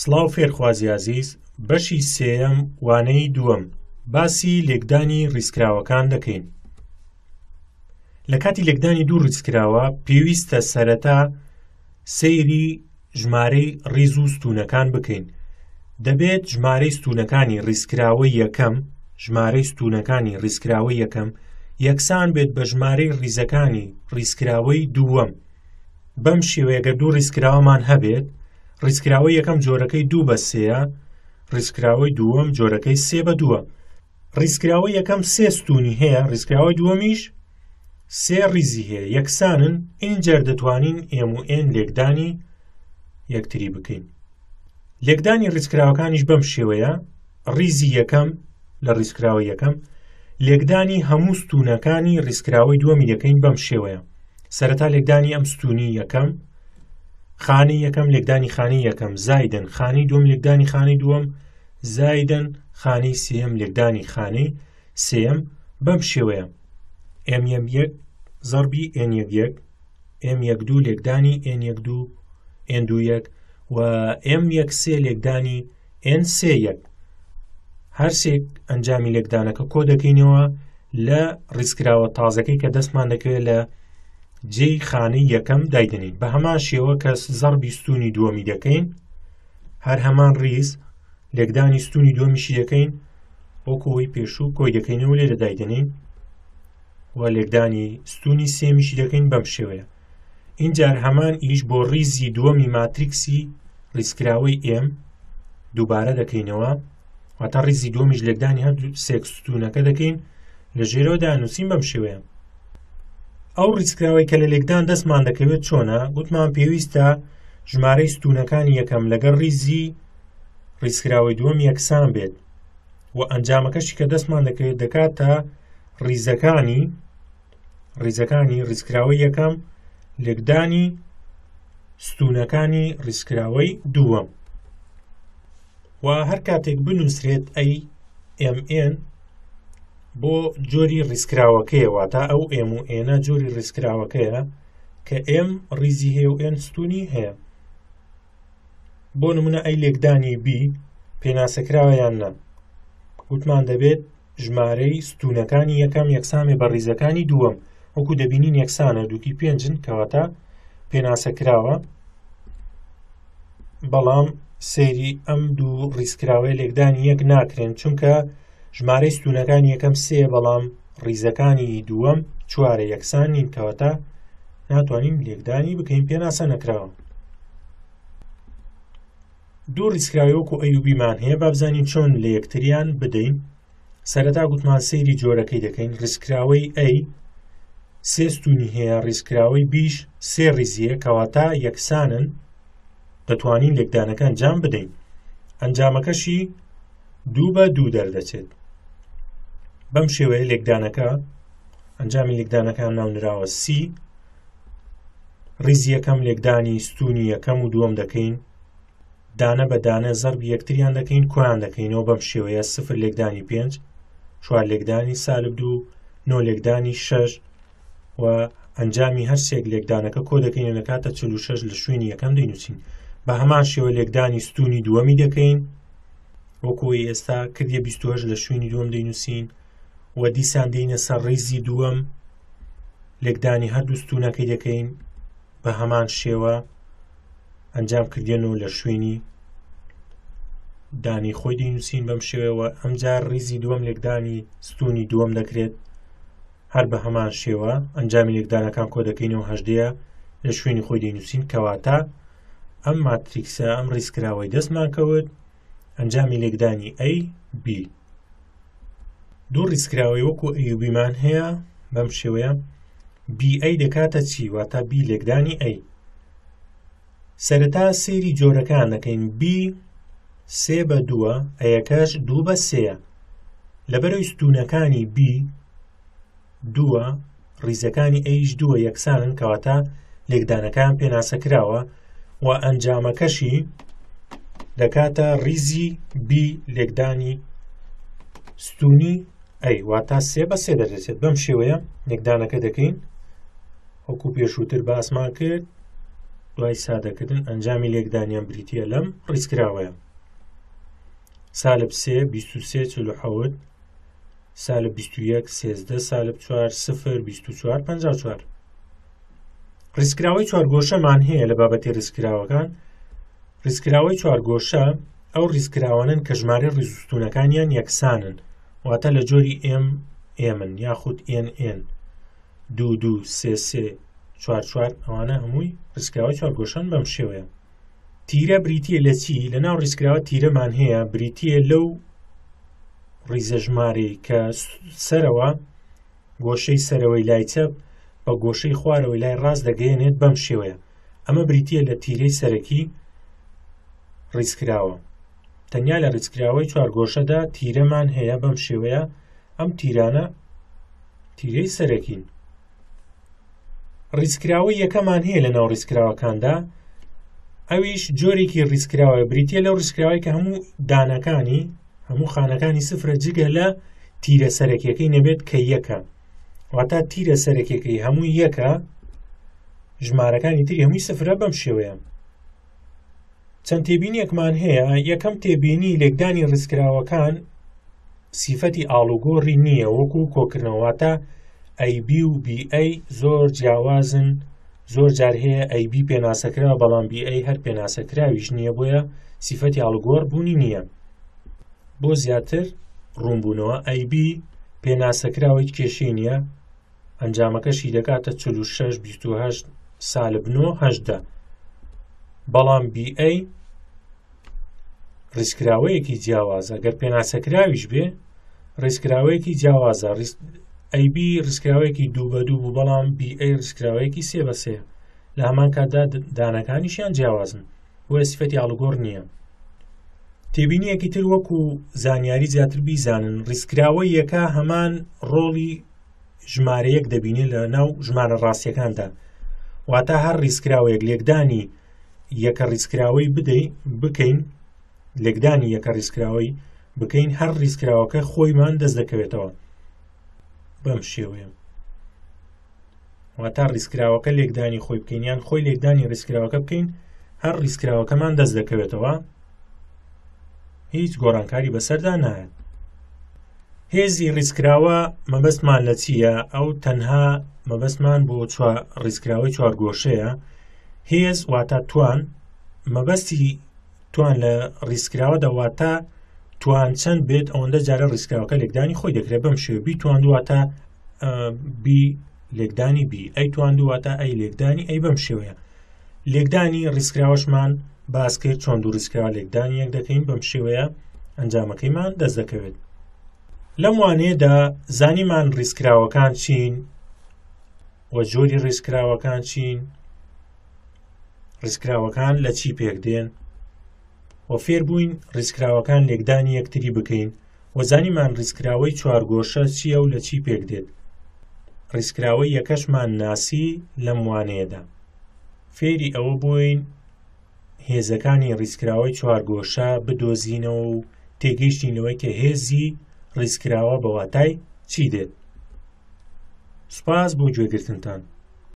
سڵاو فێرخوازی عەزیز، بەشی سێیەم وانەی دووەم باسی لێکدانی ڕیزکراوەکان دەکەین. لە کاتی لێکدانی دوو ڕیزکراوە پێویستە سەرەتا سەیری ژمارەی ڕیز و ستوونەکان بکەین. دەبێت ژمارەی ستوونەکانی ڕیزکراوەی یەکەم یەکسان بێت بە ژمارەی ڕیزەکانی ڕیزکراوەی دووەم. بەم شێوەیە گە دوو ڕیزکراوەمان هەبێت، ڕیزکراوەی یەکەم جۆرەکەی 2 بە 3ە، ڕیزکراوەی دووەم جۆرەکەی 3 بە 2ە. ڕیزکراوەی یەکەم 3 ستوونی هەیە، ڕیزکراوەی دووەمیش 3 ڕیزی هەیە، یەکسانن. ئینجار دەتوانین ئێم و ئێن لێکدانی یەکتری بکەین. لێکدانی ڕیزکراوەکانیش بەم شێوەیە: ڕیزی یەکەم لە ڕیزکراوەی یەکەم لێکدانی هەموو ستوونەکانی ڕیزکراوەی دووەمی دەکەین بەم شێوەیە. سەرەتا لێکدانی ئەم ستوونی یەکەم، خانەی یەکەم لێکدانی خانەی یەکەم زایدن خانەی دووەم لێکدانی خانەی دووەم زایدن خانەی سێیەم لێکدانی خانەی سێیەم. بەم شێوەیە M1 زەربی N1 M12 لێکدانی N12 N21 و M13 لێکدانی N31. هەرسێک ئەنجامی لێکدانەکە کۆ دەکەینەوە لە ڕیزکراوە تازەکەی کە دەستمان دەکەوێت لە جێی خانەی یەکەم دایدنین. بە هەمان شێوە کە زەربی ستوونی دووەمی دەکەین، هەر هەمان ڕیز لێکدانی ستوونی دووەمیشی دەکەین، وەکوەوەی پێشوو کۆی دەکەینەوە لێرە دایدنین، و لێکدانی ستوونی سێمیشی دەکەین بەم شێوەیە. اینجار هەمان ئیش بۆ ڕیزی دووەمی ماتریکسی ڕیزکراوەی M دووبارە دەکەینەوە، واتە ڕیزی دووەمیش لێکدانی هەردوو سێک ستوونەکە دەکەین، لە ژێرەوە دانووسین بەم شێوەیە. ئەو ڕیزکراوەی کە لە لێکدان دەستمان دەکەوێت چۆنە؟ گوتمان پێویستە ژمارەی ستوونەکانی یەکەم لەگەڵ ڕیزی ڕیزکراوەی دووەم یەکسان بێت، و ئەنجامەکەشی کە دەستمان دەکەوێت دەکاتە ڕیزەکانی ڕیزکراوەی یەکەم لێکدانی ستوونەکانی ڕیزکراوەی دووەم. و هەر کاتێک بنووسرێت MN بۆ جۆری ڕیزکراوەکەیە، واتە ئەو M و N جۆری ڕیزکراوەکەیە کە M ڕیزی هەیە و N ستوونی هەیە. بۆ نمونە لێکدانی B پێناسەکراوە یان نا، گوتمان دەبێت ژمارەی ستوونەکانی یەکەم یەکسانێ بە ڕیزەکانی دووەم، وەکو دەبینین یەکسانە، دووکی 5 کەواتە پێناسەکراوە. بەڵام سەیری ئەم دوو ڕیزکراوەی لێکدانی یەک ناکرێن، چونکە ژمارەی ستوونەکانی یەکەم 3 بەڵام ڕیزەکانی دووەم 4 یەکسان نین، کەواتە ناتوانین لێکدانی بکەین، پێناسە نەکراوە. دوو ڕیزکراوی وەکو A و B مان هەیە، با بزانین چۆن لە یەکتریان بدەین. سەرەتا گوتمان سەیری جۆرەکەی دەکەین. ڕیزکراوەی A 3 ستوونی هەیە، ڕیزکراوەی Bش 3 ڕیزیە، کەواتە یەکسانن، دەتوانین لێکدانەکە ئەنجام بدەین. ئەنجامەکەشی 2 بە 2 دەردەچێت. بەم شێوەیە ئەنجامی لێکدانەکان ناونراوە C. ڕیزی یەکەم لێکدانی ستوونی یەکەم و دووەم دەکەین، دانە بە دانە زەربی یەکتریان دەکەین، کۆیان دەکەینەوە بەم شێوەیە: 0 لێکدانی 5، 4 لێکدانی -2، 9 لێکدانی 6، و ئەنجامی هەرسێک لێکدانەکە کۆ دەکەین لە کاتە 46 لە شوێنی یەکەم دەینووسین. بە هەمان شێوە لێکدانی ستوونی دووەمی دەکەین، وەکوی ئێستا کردیە 28 لە شوێنی دووەم دەینووسین، و دیسان دێنە سەر ڕیزی دووەم لێکدانی هەردوو ستوونەکەی دەکەین، بە هەمان شێوە ئەنجام کردێنەوە لە شوێنی دانی خۆی دەینووسین بەم شێوەوە. ئەمجار ڕیزی دووەم لێکدانی ستوونی دووەم دەکرێت، هەر بە هەمان شێوە ئەنجامی لێکدانەکان کۆ دەکەینەوە 8 لە شوێنی خۆی دەینووسین، کەواتە ئەم ماتریکسە ئەم ڕیزکراوەی دەستمان کەوت ئەنجامی لێکدانی A B. دوو ڕیزکراوەی وەکو A و B مان هەیە، بەم شێوەیە BA دەکاتە چی؟ واتە B لێکدانی A. سەرەتا سەیری جۆرەکان دەکەین. B 3 بە 2ە، ئەیەکەش 2 بە 3ە. لەبەرەوەی ستوونەکانی B 2ە، ڕیزەکانی Aش 2 یەکسانن، کەواتە لێکدانەکان پێناسەکراوە، و ئەنجامەکەشی دەکاتە ڕیزی B لێکدانی ستوونی A، واتە 3 بە 3 دەدەچێت. بەم شێوەیە لێکدانەکە دەکەین، وەکو پێشووتر باسمان کرد، دوای سادەکردن ئەنجامی لێکدانیان بریتیە لەم ڕیزکراوەیە. سالب 3 23 47 سالب 21 13 سالب 4 0 24 54. ڕیزکراوەی چوارگۆشەمان هەیە لە بابەتی ڕیزکراوەکان. ڕیزکراوەی چوارگۆشە ئەو ڕیزکراوانن کە ژمارەی ڕیزوستونەکانیان یەکسانن، واتە لە جۆری ئێمن یاخود ئێن 2 2 3 3 4 4 ئەوانە هەمووی ڕیزکراوەی چوارگۆشەن بەم شێوەیە. تیرە بریتیە لە چی؟ لەناو ڕیزکراوە تیرەمان هەیە بریتیە لەو ڕیزە ژمارەی کە سەرەوە گۆشەی سەرەوەی لای چەپ بە گۆشەی خوارەوەی لای ڕاست دەگەیەنێت بەم شێوەیە. ئەمە بریتیە لە تیرەی سەرەکی ڕیزکراوە. تەنیا لە ڕیزکراوەی چوارگۆشەدا تیرەمان هەیە بەم شێوەیە. ئەم تیرانە تیرەی سەرەکین. ڕیزکراوەی یەکەمان هەیە لە ناو ڕیزکراوەکاندا، ئەویش جۆرێکی ڕیزکراوە بریتیە لەو ڕیزکراوەی کە هەموو دانەکانی هەموو خانەکانی سفرە جگە لە تیرە سەرەکیەکەی نەبێت کە یەکە، واتە تیرە سەرەکیەکەی هەمووی یەکە، ژمارەکانی تری هەمووی سفرە بەم شێوەیە. چەند تێبینیەکمان هەیە. یەکەم تێبینی لێکدانی ڕیزکراوەکان سیفەتی ئاڵوگۆڕی نییە وەکو کۆکردنەوەواتە ئەیB و BA زۆر جیاوازن، زۆر جار هەیە ئەیB پێناسەکراوە بەڵام BA هەر پێناسەکراویش نییە، بۆیە سیفەتی ئاڵوگۆڕ بوونی نییە. بۆ زیاتر ڕوونبوونەوە ئەیB پێناسەکراوەی کێشەی نییە، ئەنجامەکەشی دەکاتە 46 28 سالب 9 18. بەڵام BA ڕیزکراوەیەکی جیاوازە، گەر پێناسەکراویش بێ ڕیزکراوەیەکی جیاوازە. ئەیB ڕیزکراوەیەکی 2 بە 2 بوو، بەڵام BA ڕیزکراوەیەکی 3 بە 3. لە هەمان کاتدا دانەکانیشیان جیاوازن، بۆیە سیفەتی ئاڵوگۆڕ نییە. تێبینیەکی تر وەکو زانیاری زیاتر بیزانن، ڕیزکراوەی یەکە هەمان ڕۆڵی ژمارەیەک دەبینێت لە ناو ژمارە ڕاستیەکاندا، واتە هەر ڕیزکراوەیەک لێکدانی یەکە ڕیزکراوەی بکەین لێکدانی یەکە ڕیزکراوەی بکەین، هەر ڕیزکراوەکە خۆیمان دەست دەکەوێتەوە بەم شێوەیە. واتە ڕیزکراوەکە لێکدانی خۆی بکەین یان خۆی لێکدانی ڕیزکراوەکە بکەین، هەر ڕیزکراوەکەمان دەست دەکەوێتەوە، هیچ گۆڕانکاری بەسەردا نایەت. هێزی ڕیزکراوە مەبەستمان لە چییە؟ ئەو تەنها مەبەستمان بۆ ڕیزکراوەی چوارگۆشەیە. هێز واتە توان، مەبەستی توان لە ڕیزکراوە دەواتە توان چەند بێت ئەوەندە جارە ڕیزکراوەکە لێکدانی خۆی دەکرێت بەم شێوە. بی توان دوواتە بی لێکدانی بی، ئەی توان دوواتە ئەی لێکدانی ئەی بەم شێوەیە. لێکدانی ڕیزکراوەشمان باس کرد چۆن دوو ڕیزکراوە لێکدانی یەک دەکەین، بەم شێوەیە ئەنجامەکەیمان دەست دەکەوێت. لەم وانەیەدا زانیمان ڕیزکراوەکان چین و جۆری ڕیزکراوەکان چین، ڕیزکراوەکان لە چی پێک دێن، و فێر بووین ڕیزکراوەکان لێکدانی یەکتری بکەین، و زانیمان ڕیزکراوەی چوارگۆشە چییە و لە چی پێک دێت. ڕیزکراوەی یەکەشمان ناسی لەم وانەیەدا. فێری ئەوە بووین هێزەکانی ڕیزکراوەی چوارگۆشە بدۆزینەوە و تێگەیشتینەوەی کە هێزی ڕیزکراوە بە واتای چی دێت. سوپاس بۆ گوێگرتنتان.